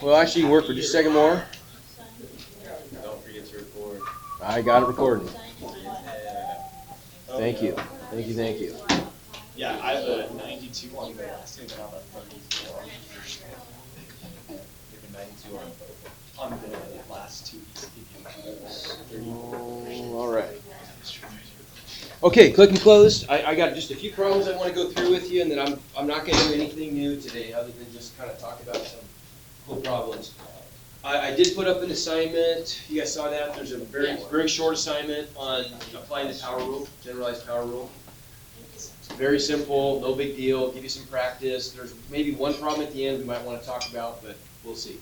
Well, actually, you can work for just a second more. Don't forget to record. I got it recording. Yeah. Thank you. Thank you, thank you. Yeah, I have a 92 on the last two, and I'm a 34. You have a 92 on the last two. Oh, all right. Okay, click and close. I got just a few problems I want to go through with you, and then I'm not going to do anything new today other than just kind of talk about some cool problems. I did put up an assignment. You guys saw that. There's a very short assignment on applying the power rule, generalized power rule. It's very simple, no big deal. Give you some practice. There's maybe one problem at the end we might want to talk about, but we'll see.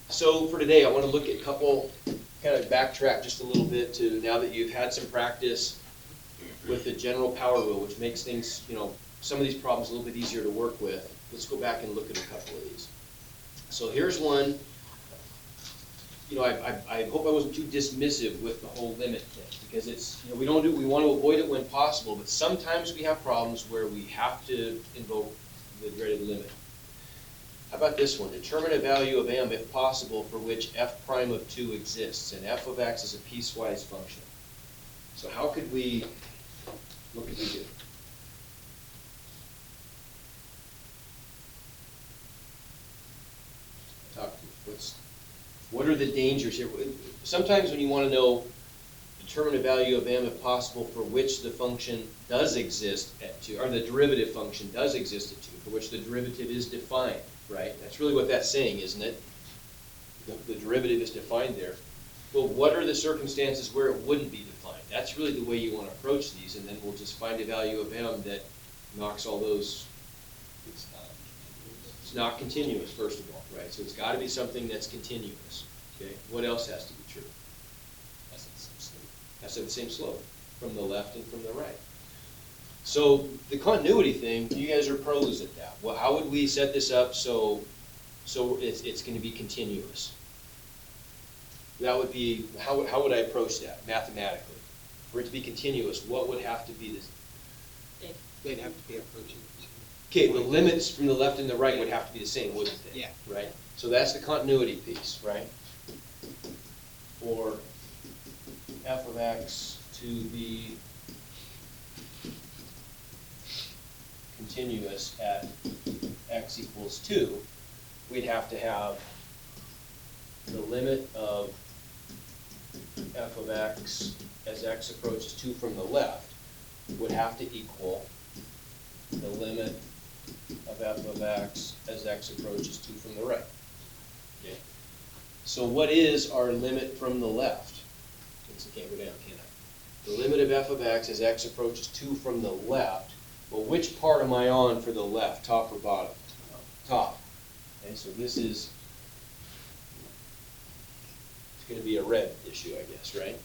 So for today, I want to look at a couple, kind of backtrack just a little bit to now that you've had some practice with the general power rule, which makes things, some of these problems a little bit easier to work with. Let's go back and look at a couple of these. So here's one. I hope I wasn't too dismissive with the whole limit thing, because it's, we want to avoid it when possible, but sometimes we have problems where we have to invoke the dreaded limit. How about this one? Determine a value of m, if possible, for which f prime of 2 exists, and f of x is a piecewise function. So how could we, what could we do? Talk to me. What are the dangers here? Sometimes when you want to know, determine a value of m if possible for which the function does exist at 2, or the derivative function does exist at 2, for which the derivative is defined, right? That's really what that's saying, isn't it? The derivative is defined there. Well, what are the circumstances where it wouldn't be defined? That's really the way you want to approach these, and then we'll just find a value of m that knocks all those. It's not continuous, first of all, right? So it's got to be something that's continuous. Okay. What else has to be true? Has to have the same slope from the left and from the right. So the continuity thing, you guys are pros at that. Well, how would we set this up so it's going to be continuous? That would be, how would I approach that mathematically? For it to be continuous, what would have to be this? They'd have to be approaching. Okay, the limits from the left and the right would have to be the same, wouldn't they? Yeah. Right? So that's the continuity piece, right? For f of x to be continuous at x equals 2, we'd have to have the limit of f of x as x approaches 2 from the left would have to equal the limit of f of x as x approaches 2 from the right. Okay. So what is our limit from the left? Since I can't go down, can I? The limit of f of x as x approaches 2 from the left. Well, which part am I on for the left, top or bottom? Top. Okay, so this is, it's going to be a red issue, I guess, right?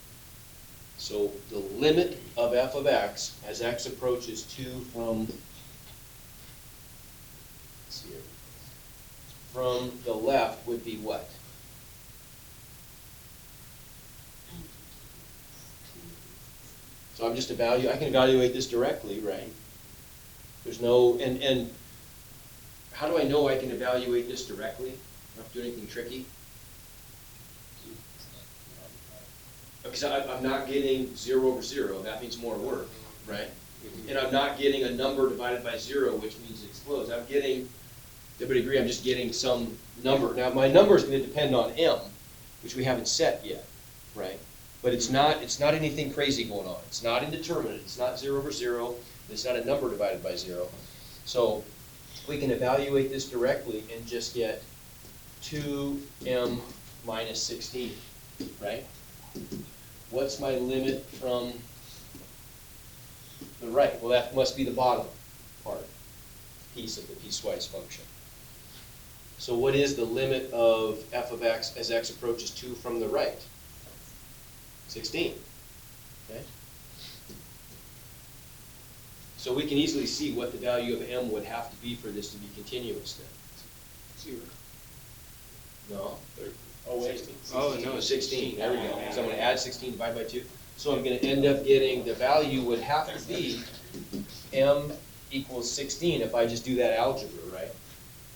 So the limit of f of x as x approaches 2 from, let's see here, from the left would be what? So I'm just I can evaluate this directly, right? There's no, and how do I know I can evaluate this directly? I don't have to do anything tricky. Because I'm not getting 0 over 0, that means more work, right? And I'm not getting a number divided by 0, which means it explodes. I'm getting, everybody agree, I'm just getting some number. Now my number is going to depend on m, which we haven't set yet, right? But it's not anything crazy going on. It's not indeterminate. It's not 0 over 0. It's not a number divided by 0. So we can evaluate this directly and just get 2m minus 16, right? What's my limit from the right? Well, that must be the bottom piece of the piecewise function. So what is the limit of f of x as x approaches 2 from the right? 16. Okay? So we can easily see what the value of m would have to be for this to be continuous then. 0. No. Oh, wait. 16. Oh, no, 16. There we go. So I'm going to add 16 divided by 2. So I'm going to end up getting, the value would have to be m equals 16 if I just do that algebra, right?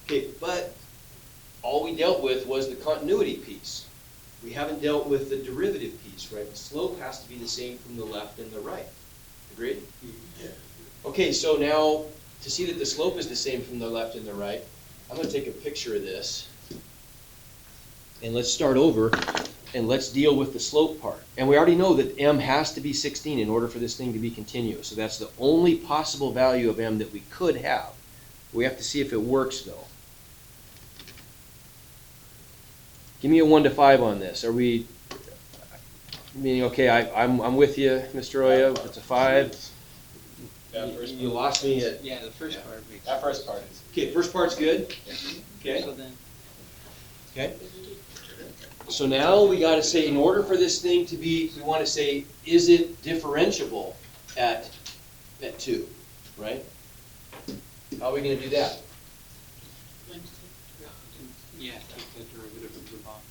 Okay, but all we dealt with was the continuity piece. We haven't dealt with the derivative piece, right? The slope has to be the same from the left and the right. Agreed? Yeah. Okay, so now, to see that the slope is the same from the left and the right, I'm gonna take a picture of this. And let's start over, and let's deal with the slope part. And we already know that m has to be 16 in order for this thing to be continuous. So that's the only possible value of m that we could have. We have to see if it works, though. Give me a 1 to 5 on this. Are we, meaning, okay, I'm with you, Mr. Oya, it's a 5. That first You part. lost me at, Yeah, the first part makes. That first part is. okay, first part's good, okay? So then, Okay. So now we gotta say, in order for this thing to be, we wanna say, is it differentiable at 2, right? How are we gonna do that? yeah, take the derivative of the bond.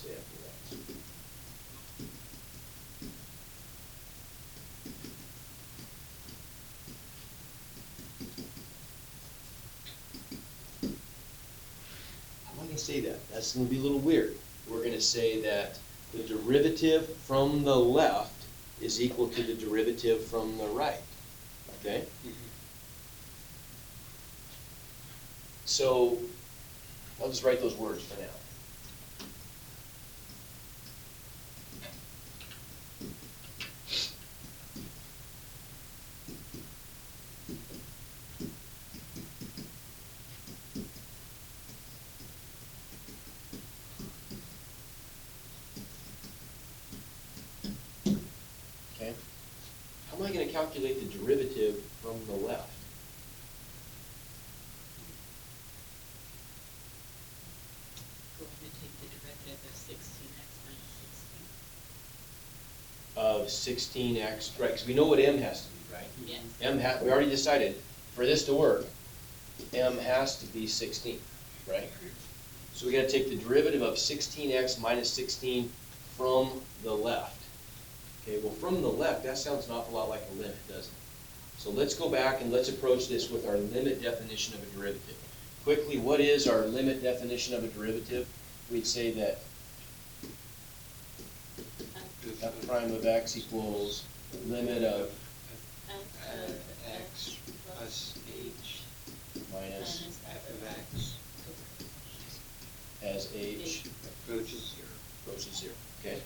Say after that. How am I gonna say that? That's gonna be a little weird. We're gonna say that the derivative from the left is equal to the derivative from the right, okay? So, I'll just write those words for now. Okay? How am I gonna calculate the derivative from the left? Go ahead and take the derivative of 16x minus 16. Of 16x, right, because we know what m has to be, right? Yes. We already decided, for this to work, m has to be 16, right? So we gotta take the derivative of 16x minus 16 from the left. Okay, well, from the left, that sounds an awful lot like a limit, doesn't it? So let's go back and let's approach this with our limit definition of a derivative. Quickly, what is our limit definition of a derivative? We'd say that f prime of x equals limit of X plus h minus f of x as h approaches 0. approaches 0, okay?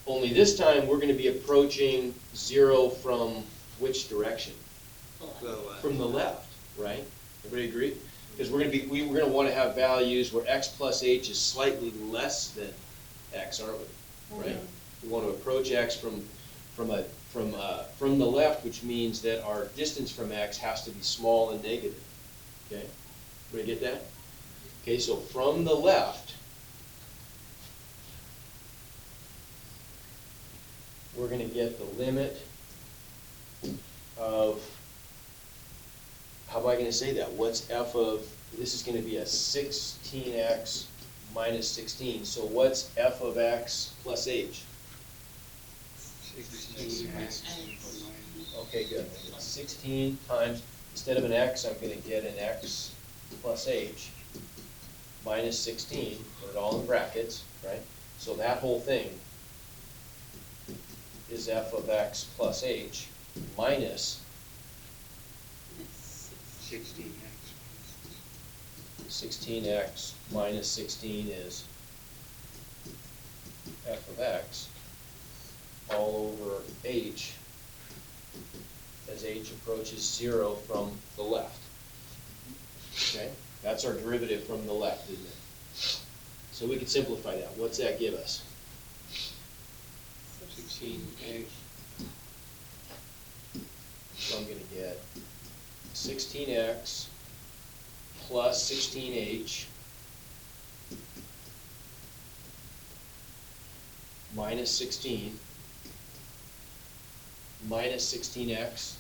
Only this time, we're gonna be approaching 0 from which direction? From the left, right? Everybody agree? Because we're gonna wanna have values where x plus h is slightly less than x, aren't we? Right? We want to approach x from the left, which means that our distance from x has to be small and negative. Okay? Everybody get that? Okay, so from the left, we're gonna get the limit of, how am I gonna say that? What's f of, this is gonna be a 16x minus 16, so what's f of x plus h? 16x Okay, good. 16 times, instead of an x, I'm gonna get an x plus h minus 16, put it all in brackets, right? So that whole thing is f of x plus h minus 16x. 16x minus 16 is f of x all over h as h approaches 0 from the left. Okay? That's our derivative from the left, isn't it? So we can simplify that. What's that give us? 16x So I'm gonna get 16x plus 16h minus 16 minus 16x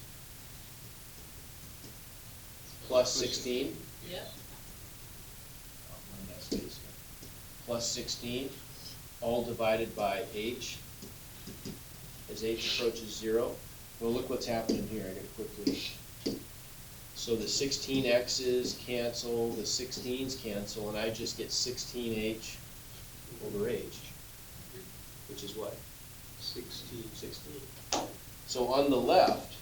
plus 16 Yep. plus 16 all divided by h as h approaches 0. Well, look what's happening here. I gotta quickly. So the 16x's cancel, the 16's cancel, and I just get 16h over h, which is what? 16. 16. So on the left,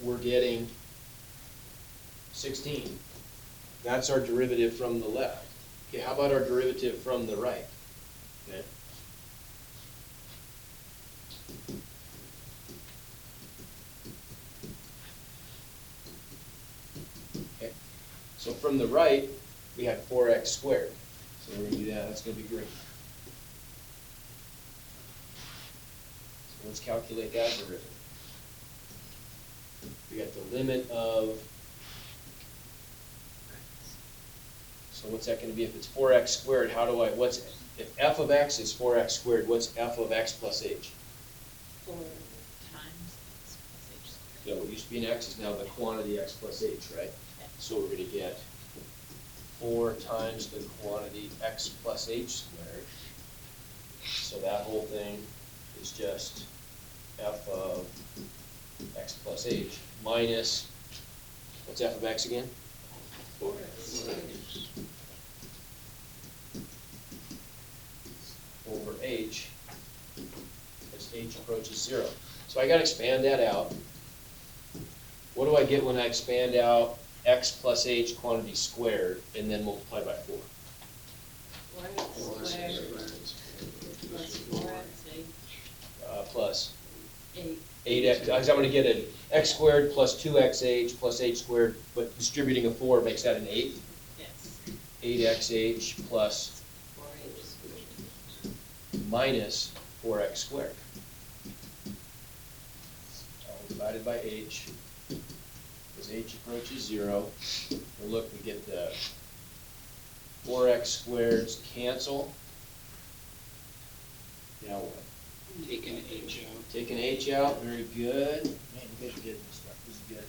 we're getting 16. That's our derivative from the left. Okay, how about our derivative from the right? Okay. Okay. So from the right, we have 4x squared. So we're going to do that. That's going to be great. So let's calculate that derivative. We got the limit of, so what's that going to be? If it's 4x squared, how do I, if f of x is 4x squared, what's f of x plus h? 4 times x plus h squared. Yeah, what used to be an x is now the quantity x plus h, right? So we're going to get 4 times the quantity x plus h squared. So that whole thing is just f of x plus h minus, what's f of x again? 4x. Over h, as h approaches 0. So I got to expand that out. What do I get when I expand out x plus h quantity squared and then multiply by 4? 4x squared plus 4x Plus 8. 8x, I'm going to get an x squared plus 2xh plus h squared, but distributing a 4 makes that an 8. Yes. 8xh plus 4h squared. minus 4x squared. All divided by h. As h approaches 0, well, look, we get the 4x squareds cancel. Now what? Taking h out. Taking h out, very good. Man, you guys are getting this stuff, this is good.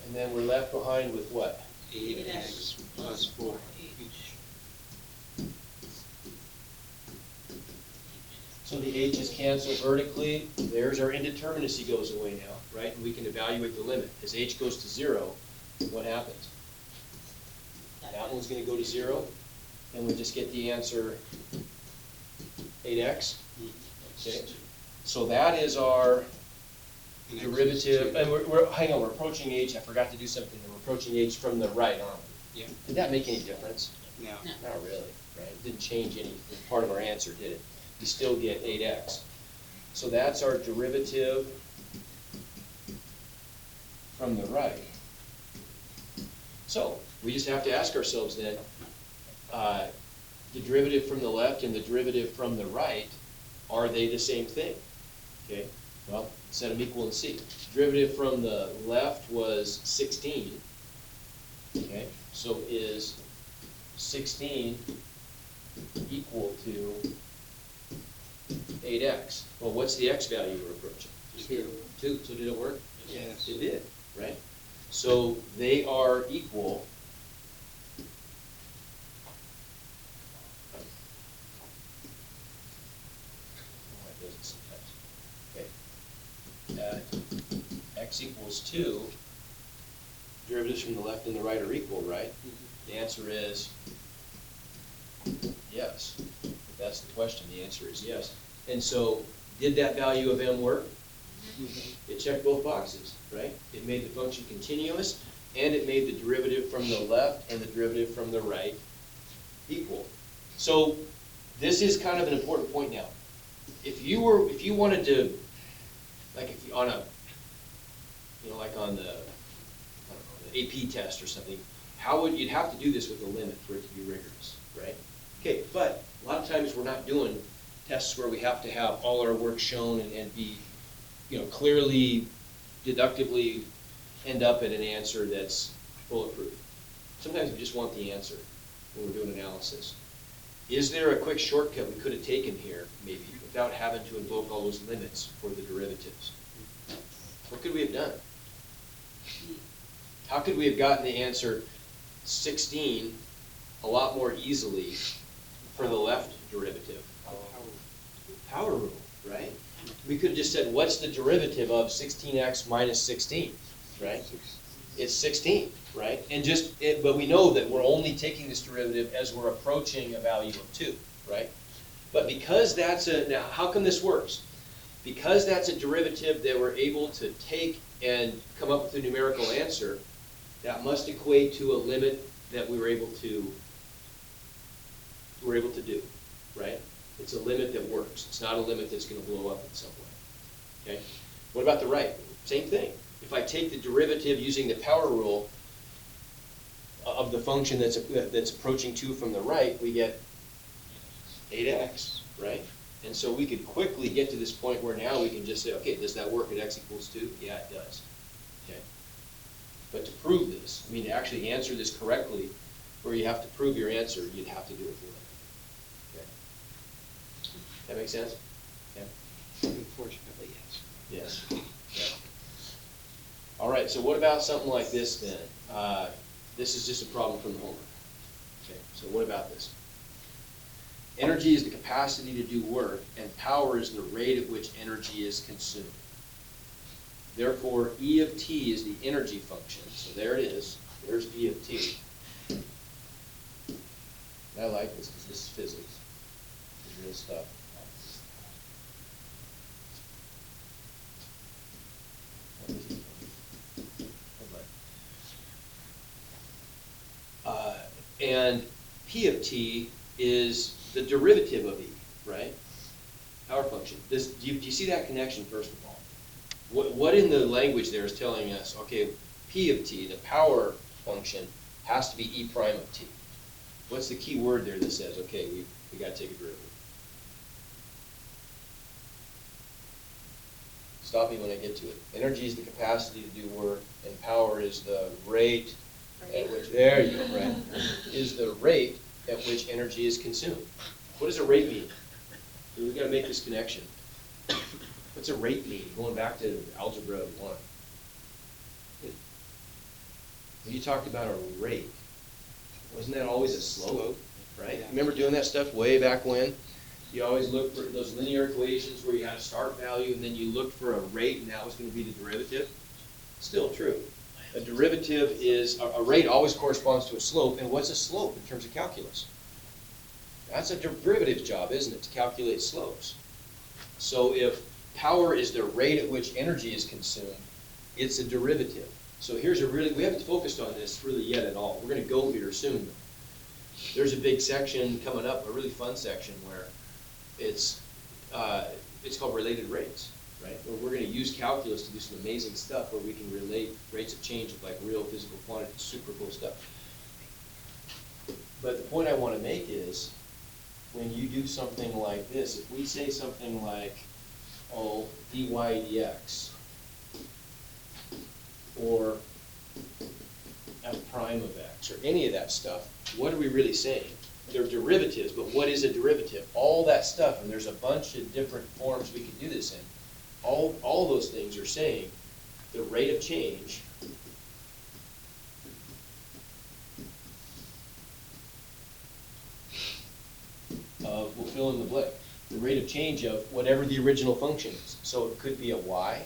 And then we're left behind with what? 8x plus 4. So the h is canceled vertically, there's our indeterminacy goes away now, right? And we can evaluate the limit. As h goes to 0, what happens? That one's gonna go to 0, and we just get the answer 8x. Okay, so that is our derivative, and hang on, we're approaching h, I forgot to do something, we're approaching h from the right, aren't we? Yeah. Did that make any difference? No. No. Not really, right? It didn't change any part of our answer, did it? We still get 8x. So that's our derivative from the right. So we just have to ask ourselves then, the derivative from the left and the derivative from the right, are they the same thing? Okay, well, set them equal and see. Derivative from the left was 16. Okay, so is 16 equal to 8x? Well, what's the x value we're approaching? 2. 2. So did it work? Yes. It did, right? So they are equal. Oh, it doesn't sometimes. Okay. X equals 2. Derivatives from the left and the right are equal, right? The answer is yes. If that's the question, the answer is yes. And so, did that value of m work? It checked both boxes, right? It made the function continuous, and it made the derivative from the left and the derivative from the right equal. So this is kind of an important point now. If you wanted to, like if you on a, like on the, I don't know, the AP test or something, you'd have to do this with a limit for it to be rigorous, right? Okay, but a lot of times we're not doing tests where we have to have all our work shown and be, clearly, deductively end up at an answer that's bulletproof. Sometimes we just want the answer when we're doing analysis. Is there a quick shortcut we could have taken here, maybe, without having to invoke all those limits for the derivatives? What could we have done? How could we have gotten the answer 16 a lot more easily for the left derivative? Power rule, right? we could have just said, what's the derivative of 16x minus 16, right? It's 16, right? And but we know that we're only taking this derivative as we're approaching a value of 2, right? But because now how come this works? Because that's a derivative that we're able to take and come up with a numerical answer, that must equate to a limit that we were able to do, right? It's a limit that works. It's not a limit that's going to blow up in some way, okay? What about the right? Same thing. If I take the derivative using the power rule of the function that's approaching 2 from the right, we get 8x, right? And so we could quickly get to this point where now we can just say, okay, does that work at x equals 2? Yeah, it does, okay? But to prove this, I mean, to actually answer this correctly, where you have to prove your answer, you'd have to do it through it. Okay. That make sense? Yeah. Unfortunately, yes. Yes. Yeah. All right, so what about something like this then? This is just a problem from the homework. Okay, so what about this? Energy is the capacity to do work, and power is the rate at which energy is consumed. Therefore, E of t is the energy function. So there it is. There's E of t. I like this because this is physics. This is real stuff. And P of t is the derivative of E, right? Power function. Do you see that connection, first of all? What in the language there is telling us, okay, P of t, the power function, has to be E prime of t. What's the key word there that says, okay, we got to take a derivative? Stop me when I get to it. Energy is the capacity to do work, and power is the rate at which, there you go, right, is the rate at which energy is consumed. What does a rate mean? We've got to make this connection. What's a rate mean? Going back to Algebra 1. When you talked about a rate, wasn't that always a slope, right? Yeah. Remember doing that stuff way back when? You always looked for those linear equations where you had a start value and then you looked for a rate and that was going to be the derivative. Still true. A derivative is, a rate always corresponds to a slope, and what's a slope in terms of calculus? That's a derivative job, isn't it, to calculate slopes? So if power is the rate at which energy is consumed, it's a derivative. So here's we haven't focused on this really yet at all. We're going to go here soon, though. There's a big section coming up, a really fun section, where it's called related rates. Right? Where we're going to use calculus to do some amazing stuff where we can relate rates of change of like real physical quantities, super cool stuff. But the point I want to make is, when you do something like this, if we say something like, oh, dy dx, or f prime of x, or any of that stuff, what are we really saying? They're derivatives, but what is a derivative? All that stuff, and there's a bunch of different forms we can do this in. All those things are saying the rate of change of, we'll fill in the blank, the rate of change of whatever the original function is. So it could be a y,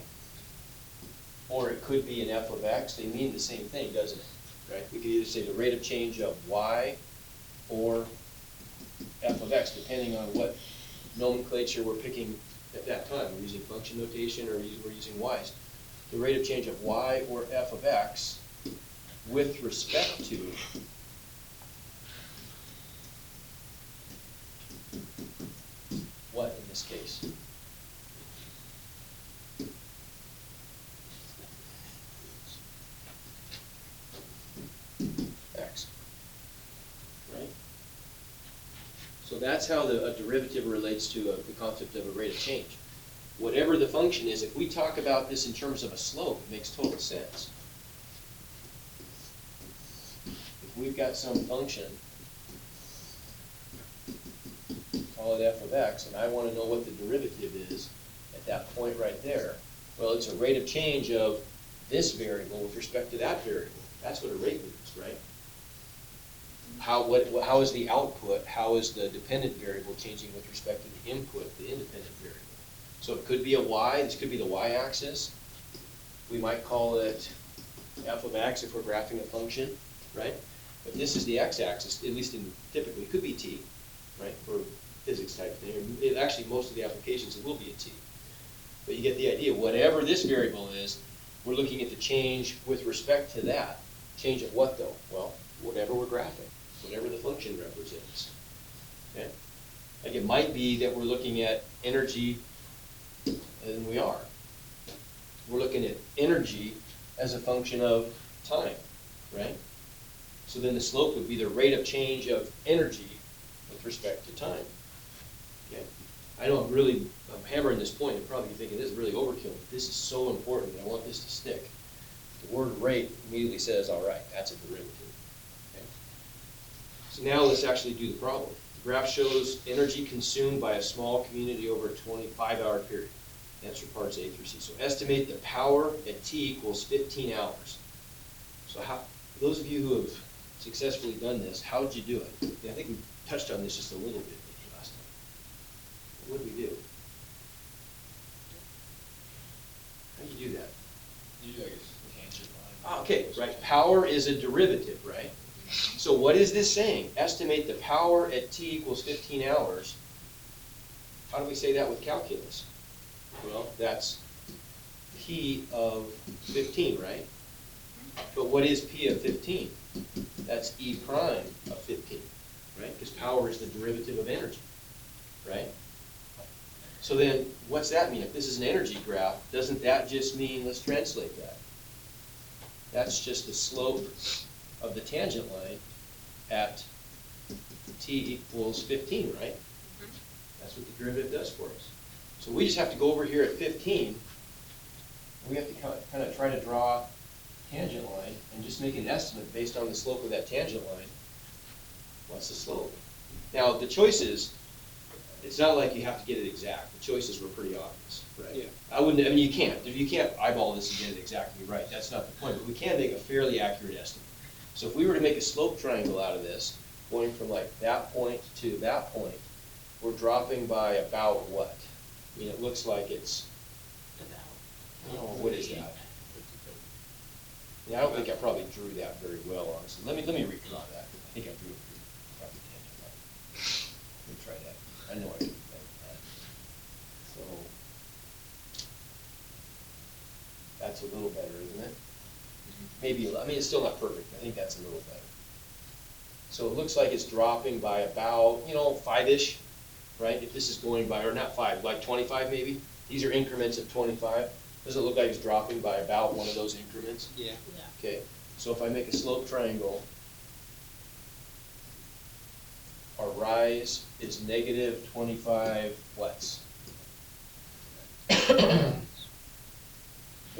or it could be an f of x. They mean the same thing, doesn't it? Right? We could either say the rate of change of y or f of x, depending on what nomenclature we're picking at that time. We're using function notation or we're using y's. The rate of change of y or f of x with respect to what in this case? X. Right? So that's how a derivative relates to the concept of a rate of change. Whatever the function is, if we talk about this in terms of a slope, it makes total sense. If we've got some function, call it f of x, and I want to know what the derivative is at that point right there, well, it's a rate of change of this variable with respect to that variable. That's what a rate means, right? How is the output, how is the dependent variable changing with respect to the input, the independent variable? So it could be a Y, this could be the Y-axis. We might call it f of x if we're graphing a function, right? But this is the x-axis, at least typically, it could be t, right, for physics type thing. Actually, most of the applications, it will be a t. But you get the idea, whatever this variable is, we're looking at the change with respect to that. Change of what though? Well, whatever we're graphing, whatever the function represents. Okay? Like it might be that we're looking at energy, and we are. We're looking at energy as a function of time, right? So then the slope would be the rate of change of energy with respect to time. Okay? I know I'm hammering this point, and probably thinking this is really overkill, but this is so important, I want this to stick. The word rate immediately says, all right, that's a derivative. Okay? So now let's actually do the problem. The graph shows energy consumed by a small community over a 25-hour period. That's for parts A through C. So estimate the power at T equals 15 hours. So those of you who have successfully done this, how did you do it? Yeah, I think we touched on this just a little bit maybe last time. What did we do? How do you do that? You do like a tangent line. Okay, right. Power is a derivative, right? So what is this saying? Estimate the power at T equals 15 hours. How do we say that with calculus? Well, that's P of 15, right? But what is P of 15? That's E prime of 15, right? Because power is the derivative of energy, right? So then, what's that mean? If this is an energy graph, doesn't that just mean, let's translate that. That's just the slope of the tangent line at T equals 15, right? That's what the derivative does for us. So we just have to go over here at 15. We have to kind of try to draw a tangent line and just make an estimate based on the slope of that tangent line. What's the slope? Now, the choices, it's not like you have to get it exact. The choices were pretty obvious, right? Yeah. You can't eyeball this and get it exactly right. That's not the point, but we can make a fairly accurate estimate. So if we were to make a slope triangle out of this, going from like that point to that point, we're dropping by about what? I mean, it looks like it's, oh, what is that? Yeah, I don't think I probably drew that very well, honestly. Let me redraw that. I think I drew it pretty probably tangent line. Let me try that. I know I did that. So that's a little better, isn't it? Maybe, I mean, it's still not perfect. I think that's a little better. So it looks like it's dropping by about, 5-ish, right? If this is going by, or not 5, like 25 maybe? These are increments of 25. Does it look like it's dropping by about one of those increments? Yeah. Okay, so if I make a slope triangle, our rise is negative 25 watts. I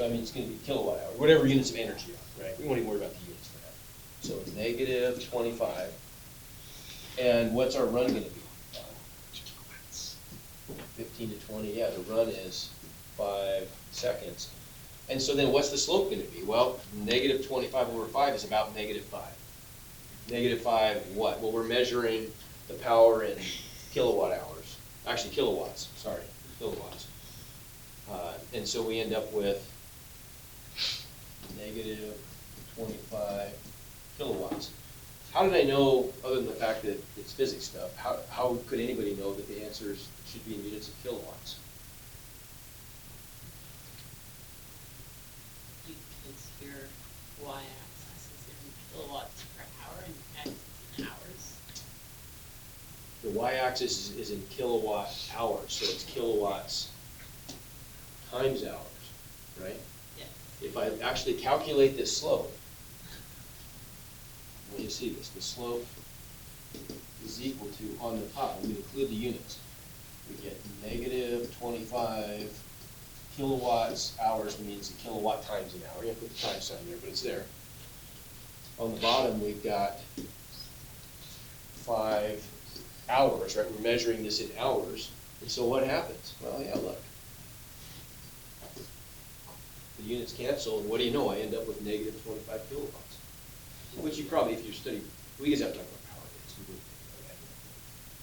mean, it's going to be kilowatt hour, whatever units of energy are, right? We won't even worry about the units for that. So negative 25. And what's our run going to be? 15 to 20, yeah, the run is 5 seconds. And so then what's the slope going to be? Well, negative 25 over 5 is about negative 5. Negative 5 what? Well, we're measuring the power in kilowatt hours. Actually, kilowatts, sorry, kilowatts. And so we end up with negative 25 kilowatts. How did I know, other than the fact that it's physics stuff, how could anybody know that the answers should be in units of kilowatts? Because your y-axis is in kilowatts per hour and x is in hours. The y-axis is in kilowatt hours, so it's kilowatts times hours, right? Yes. If I actually calculate this slope, when you see this, the slope is equal to, on the top, we include the units, we get negative 25 kilowatts hours, means a kilowatt times an hour. You have to put the time sign there, but it's there. On the bottom, we've got 5 hours, right? We're measuring this in hours. And so what happens? Well, yeah, look. The units cancel, and what do you know? I end up with negative 25 kilowatts. Which you probably, if you study, we guys have to talk about power units.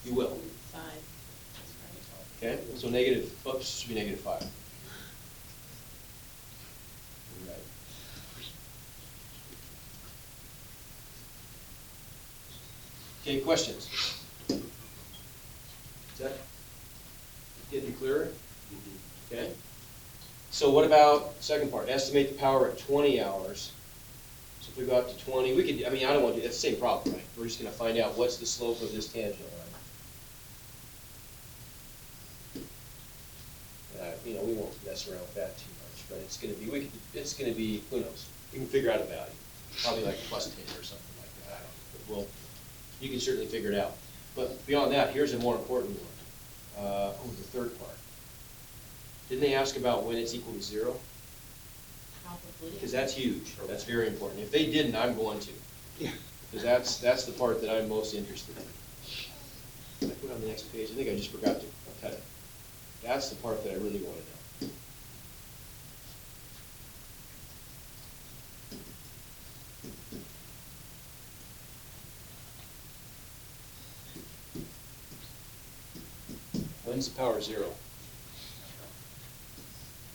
You will. 5, that's Okay, so negative, oops, should be negative 5. Right. Okay, questions? Is that getting clearer? Okay. So what about second part? Estimate the power at 20 hours. So if we go up to 20, we could, I mean, I don't want to do, that's the same problem, right? We're just going to find out what's the slope of this tangent line. You know, we won't mess around with that too much, but it's going to be, it's going to be, who knows? We can figure out a value, probably like plus 10 or something like that. I don't know, but you can certainly figure it out. But beyond that, here's a more important one. The third part. Didn't they ask about when it's equal to 0? Probably. Because that's huge. That's very important. If they didn't, I'm going to. Yeah. Because that's the part that I'm most interested in. I put it on the next page. I think I just forgot to cut it. That's the part that I really want to know. When's the power 0?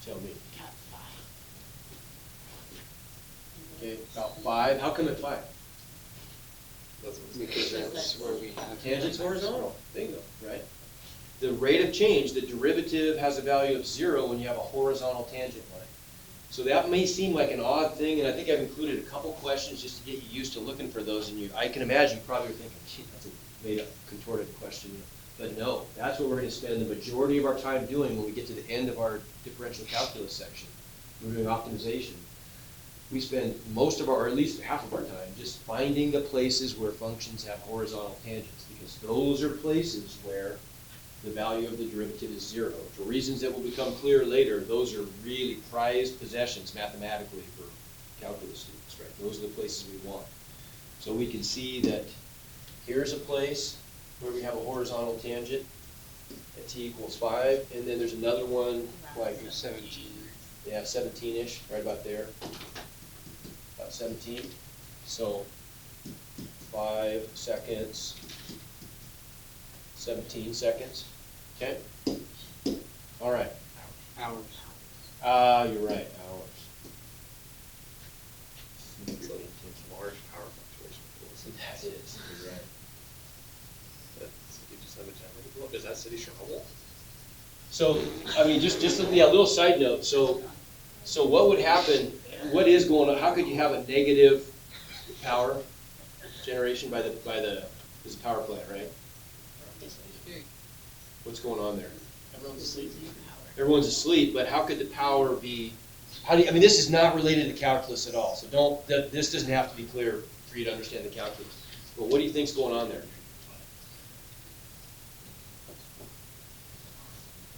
Tell me. Got 5. Okay, about 5. How come at 5? Because that's where we have. Tangent's horizontal. Bingo, right? The rate of change, the derivative has a value of 0 when you have a horizontal tangent line. So that may seem like an odd thing, and I think I've included a couple questions just to get you used to looking for those. And I can imagine you probably were thinking, gee, that's a made-up, contorted question. But no, that's what we're going to spend the majority of our time doing when we get to the end of our differential calculus section. We're doing optimization. We spend most of our, or at least half of our time, just finding the places where functions have horizontal tangents, because those are places where the value of the derivative is 0. For reasons that will become clear later, those are really prized possessions mathematically for calculus students, right? Those are the places we want. So we can see that here's a place where we have a horizontal tangent at t equals 5, and then there's another one like 17. Yeah, 17-ish, right about there. About 17. So 5 seconds, 17 seconds. Okay? All right. Hours. You're right, hours. It's a large power fluctuation. That is, you're right. You just have a generator. Look, is that city Chernobyl? So, I mean, just a little side note. So what would happen, what is going on, how could you have a negative power generation by this is a power plant, right? What's going on there? Everyone's asleep. Everyone's asleep, but how could the power be, I mean, this is not related to calculus at all, so this doesn't have to be clear for you to understand the calculus. But what do you think's going on there?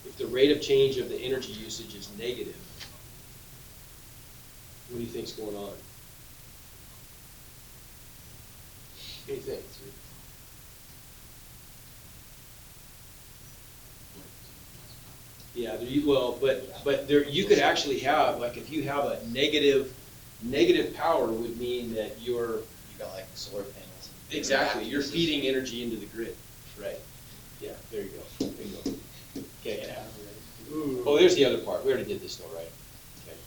If the rate of change of the energy usage is negative, what do you think's going on? What do you think? Yeah, but there, you could actually have, like, if you have a negative power would mean that you're, You got like solar panels. exactly, you're feeding energy into the grid, right? Yeah, there you go, bingo. Okay. Yeah. Oh, there's the other part, we already did this though, right? Okay.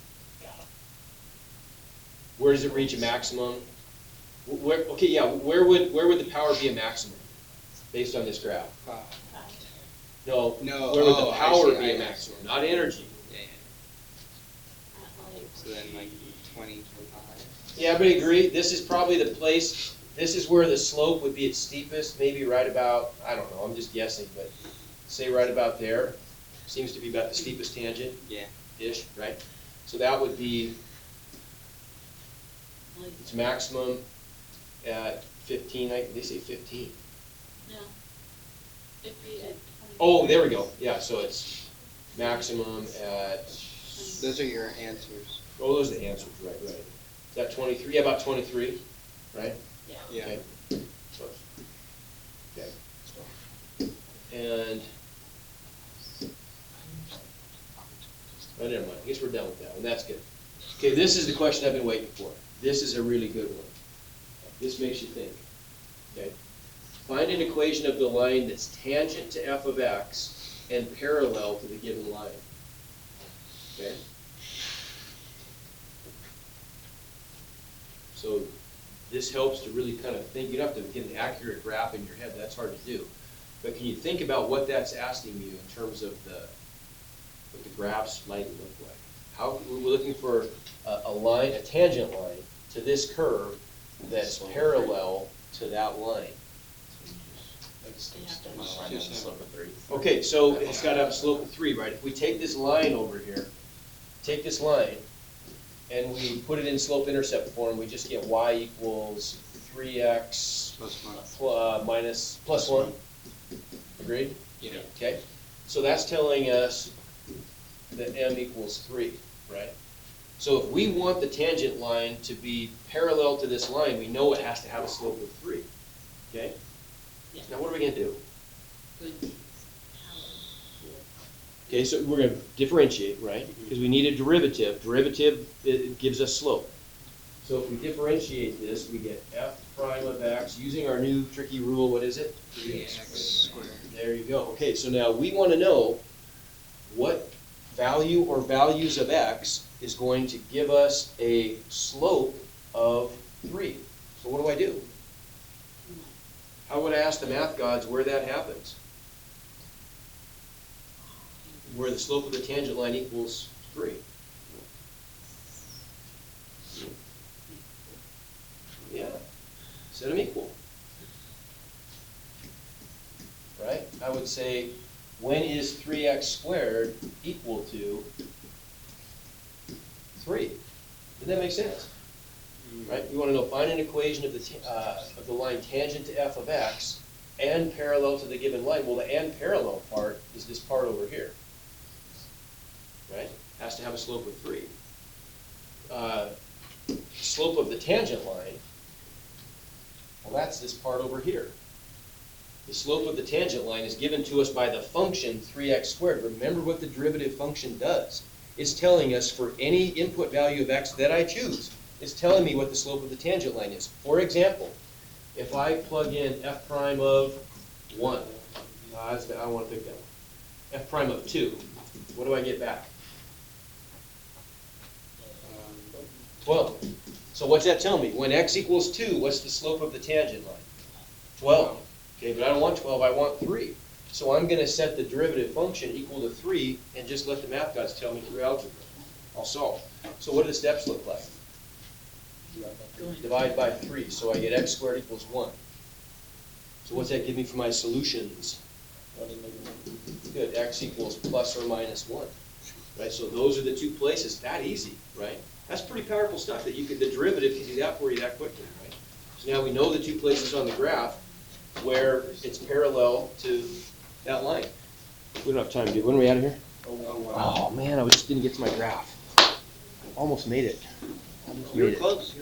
Where does it reach a maximum? Where would the power be a maximum, based on this graph? 5. No, No, where would the oh, I power see, be a I maximum, see. not energy? Yeah. So then like 20, 25. Yeah, everybody agree, this is probably the place, this is where the slope would be its steepest, maybe right about, I don't know, I'm just guessing, but say right about there, seems to be about the steepest tangent. Yeah. Ish, right? So that would be its maximum at 15, they say 15. No. It'd be at 20. Oh, there we go, yeah, so it's maximum at, Those are your answers. oh, those are the answers, right. Is that 23? Yeah, about 23, right? Yeah. Yeah. Okay. Okay. And, oh, never mind, I guess we're done with that one, that's good. Okay, this is the question I've been waiting for. This is a really good one. This makes you think, okay? Find an equation of the line that's tangent to f of x and parallel to the given line. Okay? So this helps to really kind of think, you don't have to get an accurate graph in your head, that's hard to do. But can you think about what that's asking you in terms of what the graphs might look like? How, we're looking for a line, a tangent line to this curve that's parallel to that line. Slope of 3. Okay, so it's gotta have a slope of 3, right? If we take this line over here, take this line, and we put it in slope-intercept form, we just get y equals 3x Plus one. minus +1. Agreed? Yeah. Okay, so that's telling us that m equals 3, right? So if we want the tangent line to be parallel to this line, we know it has to have a slope of 3, okay? Yeah. Now what are we gonna do? Good power. Okay, so we're gonna differentiate, right? Because we need a derivative. Derivative, it gives us slope. So if we differentiate this, we get f prime of x, using our new tricky rule, what is it? 3x squared. There you go. Okay, so now we wanna know what value or values of x is going to give us a slope of 3. So what do I do? How would I ask the math gods where that happens? Where the slope of the tangent line equals 3. Yeah, set them equal. Right? I would say, when is 3x squared equal to 3? Doesn't that make sense? Right? You want to know, find an equation of the line tangent to f of x and parallel to the given line. Well, the and parallel part is this part over here. Right? Has to have a slope of 3. Slope of the tangent line, well, that's this part over here. The slope of the tangent line is given to us by the function 3x squared. Remember what the derivative function does. It's telling us for any input value of x that I choose, it's telling me what the slope of the tangent line is. For example, if I plug in f prime of 1, I don't want to pick that one. F prime of 2, what do I get back? 12. So what's that tell me? When x equals 2, what's the slope of the tangent line? 12. Okay, but I don't want 12, I want 3. So I'm going to set the derivative function equal to 3 and just let the math gods tell me through algebra. I'll solve. So what do the steps look like? Divide by 3, so I get x squared equals 1. So what's that give me for my solutions? Good, x equals plus or minus 1. Right, so those are the two places, that easy, right? That's pretty powerful stuff that the derivative can do that for you that quickly, right? So now we know the two places on the graph where it's parallel to that line. We don't have time, dude. When are we out of here? Oh, man, I just didn't get to my graph. Almost made it. Almost made it. Close.